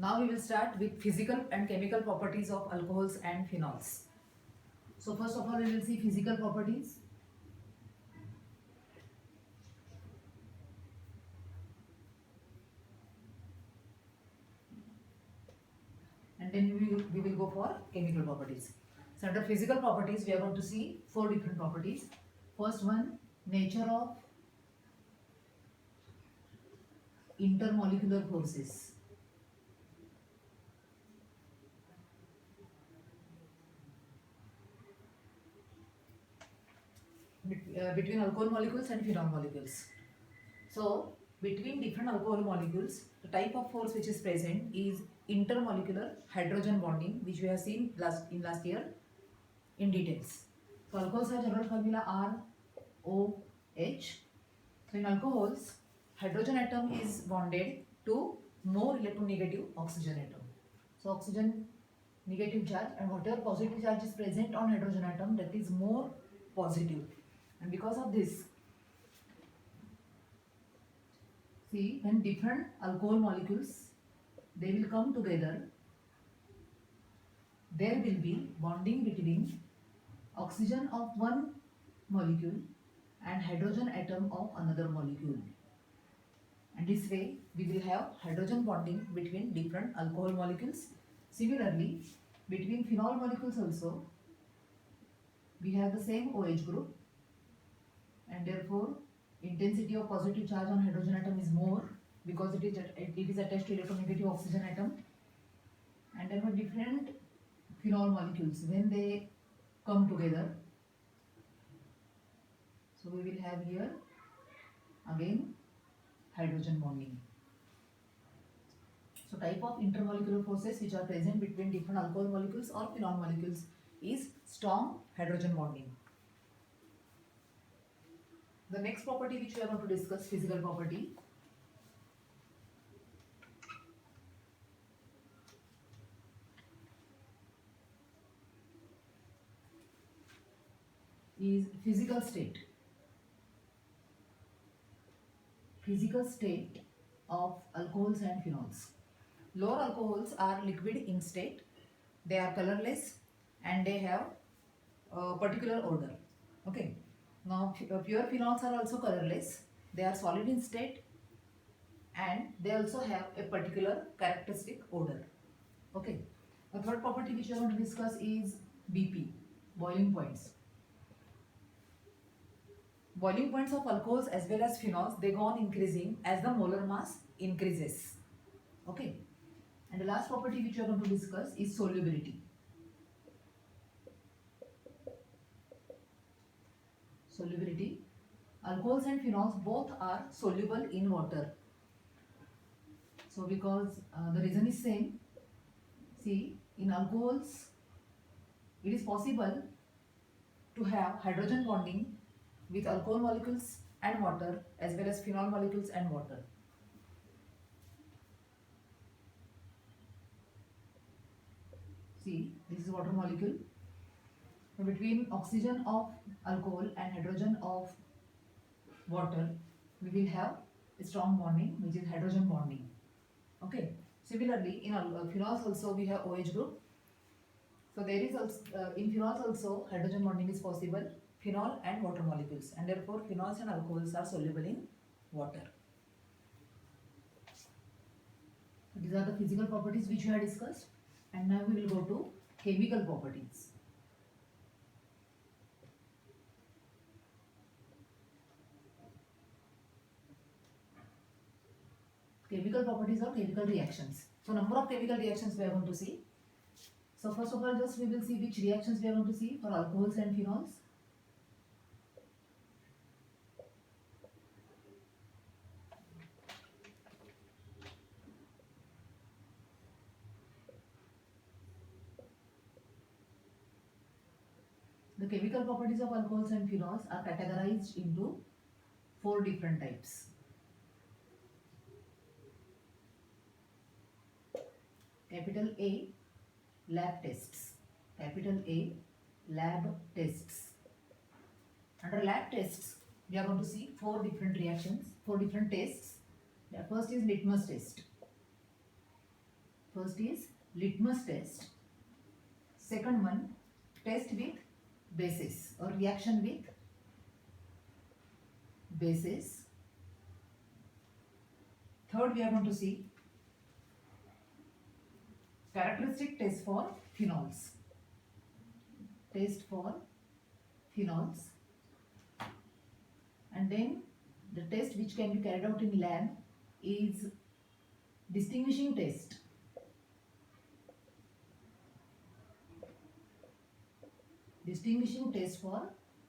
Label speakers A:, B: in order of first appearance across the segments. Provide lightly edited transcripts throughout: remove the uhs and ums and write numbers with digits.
A: Now we will start with physical and chemical properties of alcohols and phenols. So first of all we will see physical properties. And then we will go for chemical properties. So under physical properties we are going to see four different properties. First one, nature of intermolecular forces. Between alcohol molecules and phenol molecules. So between different alcohol molecules, the type of force which is present is intermolecular hydrogen bonding, which we have seen last year in details. So alcohols have general formula ROH. So in alcohols, hydrogen atom is bonded to more electronegative oxygen atom. So oxygen negative charge and whatever positive charge is present on hydrogen atom, that is more positive. And because of this, see, when different alcohol molecules, they will come together, there will be bonding between oxygen of one molecule and hydrogen atom of another molecule. And this way, we will have hydrogen bonding between different alcohol molecules. Similarly, between phenol molecules also, we have the same OH group, and therefore intensity of positive charge on hydrogen atom is more because it is attached to electronegative oxygen atom. And then for different phenol molecules, when they come together, so we will have here again hydrogen bonding. So type of intermolecular forces which are present between different alcohol molecules or phenol molecules is strong hydrogen bonding. The next property which we are going to discuss, physical property, is physical state. Physical state of alcohols and phenols. Lower alcohols are liquid in state, they are colorless and they have a particular odor. Okay. Now pure phenols are also colorless, they are solid in state and they also have a particular characteristic odor. Okay. The third property which we are going to discuss is BP, boiling points. Boiling points of alcohols as well as phenols, they go on increasing as the molar mass increases. Okay. And the last property which we are going to discuss is solubility. Solubility. Alcohols and phenols both are soluble in water. So because the reason is same. See, in alcohols, it is possible to have hydrogen bonding with alcohol molecules and water as well as phenol molecules and water. See, this is water molecule. So between oxygen of alcohol and hydrogen of water, we will have a strong bonding which is hydrogen bonding. Okay. Similarly, in phenols also we have OH group. So there is also in phenols also hydrogen bonding is possible, phenol and water molecules, and therefore phenols and alcohols are soluble in water. These are the physical properties which we have discussed, and now we will go to chemical properties. Chemical properties or chemical reactions. So number of chemical reactions we are going to see. So first of all, just we will see which reactions we are going to see for alcohols and phenols. The chemical properties of alcohols and phenols are categorized into four different types. Capital A, lab tests. Capital A, lab tests. Under lab tests, we are going to see four different reactions, four different tests. The first is litmus test. First is litmus test. Second one, test with bases or reaction with bases. Third, we are going to see characteristic test for phenols. Test for phenols. And then the test which can be carried out in lab is distinguishing test. Distinguishing test for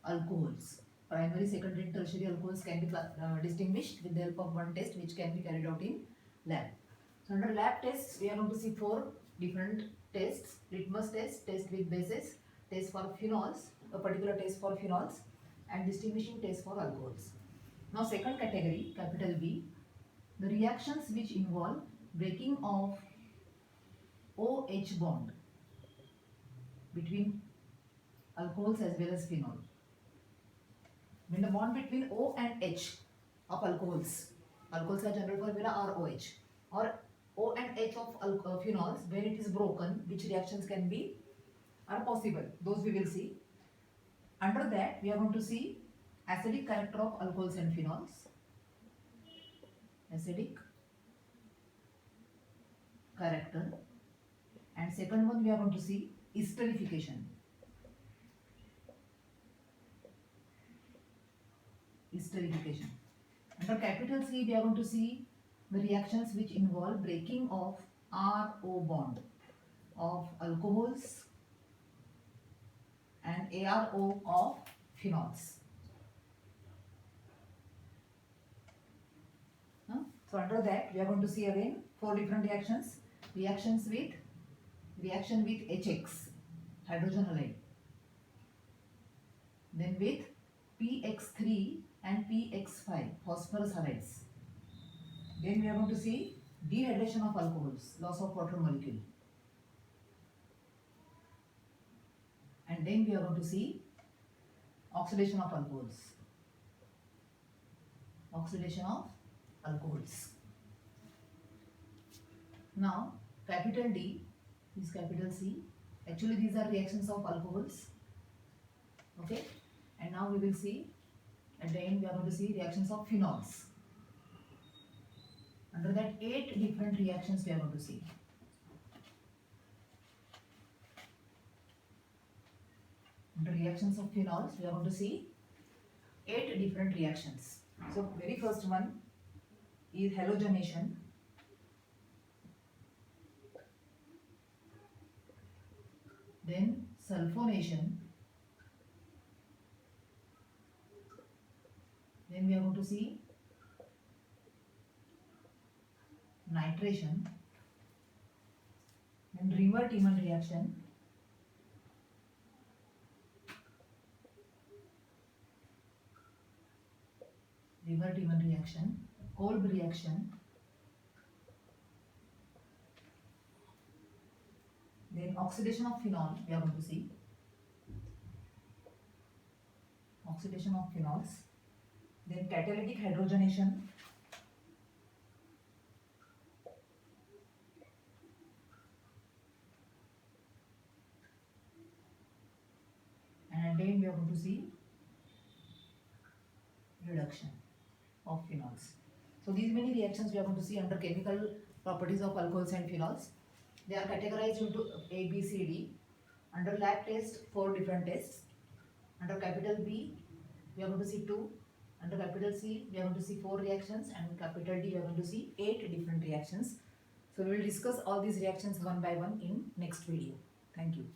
A: alcohols. Primary, secondary, and tertiary alcohols can be distinguished with the help of one test which can be carried out in lab. So under lab tests, we are going to see 4 different tests: litmus test, test with bases, test for phenols, a particular test for phenols, and distinguishing test for alcohols. Now second category, capital B, the reactions which involve breaking of OH bond between alcohols as well as phenol. When the bond between O and H of alcohols are general formula are OH, or O and H of phenols, when it is broken, which reactions are possible, those we will see. Under that, we are going to see acidic character of alcohols and phenols. Acidic character. And second one, we are going to see esterification. Esterification. Under capital C, we are going to see the reactions which involve breaking of RO bond of alcohols and ARO of phenols. So under that, we are going to see again 4 different reactions. Reaction with HX, hydrogen halide. Then with PX3 and PX5, phosphorus halides. Then we are going to see dehydration of alcohols, loss of water molecule. And then we are going to see oxidation of alcohols. Oxidation of alcohols. Now, capital D is capital C. Actually, these are reactions of alcohols. Okay. And now we will see, at the end we are going to see reactions of phenols. Under that, 8 different reactions we are going to see. Under reactions of phenols, we are going to see 8 different reactions. So, very first one is halogenation. Then sulfonation. Then we are going to see nitration. Then Riemann-Tiemann reaction. Riemann-Tiemann reaction. Kolb reaction. Then oxidation of phenol we are going to see. Oxidation of phenols. Then catalytic hydrogenation. And then we are going to see reduction of phenols. So these many reactions we are going to see under chemical properties of alcohols and phenols. They are categorized into A, B, C, D. Under lab test, 4 different tests. Under capital B, we are going to see 2. Under capital C, we are going to see 4 reactions, and capital D, we are going to see 8 different reactions. So we will discuss all these reactions one by one in next video. Thank you.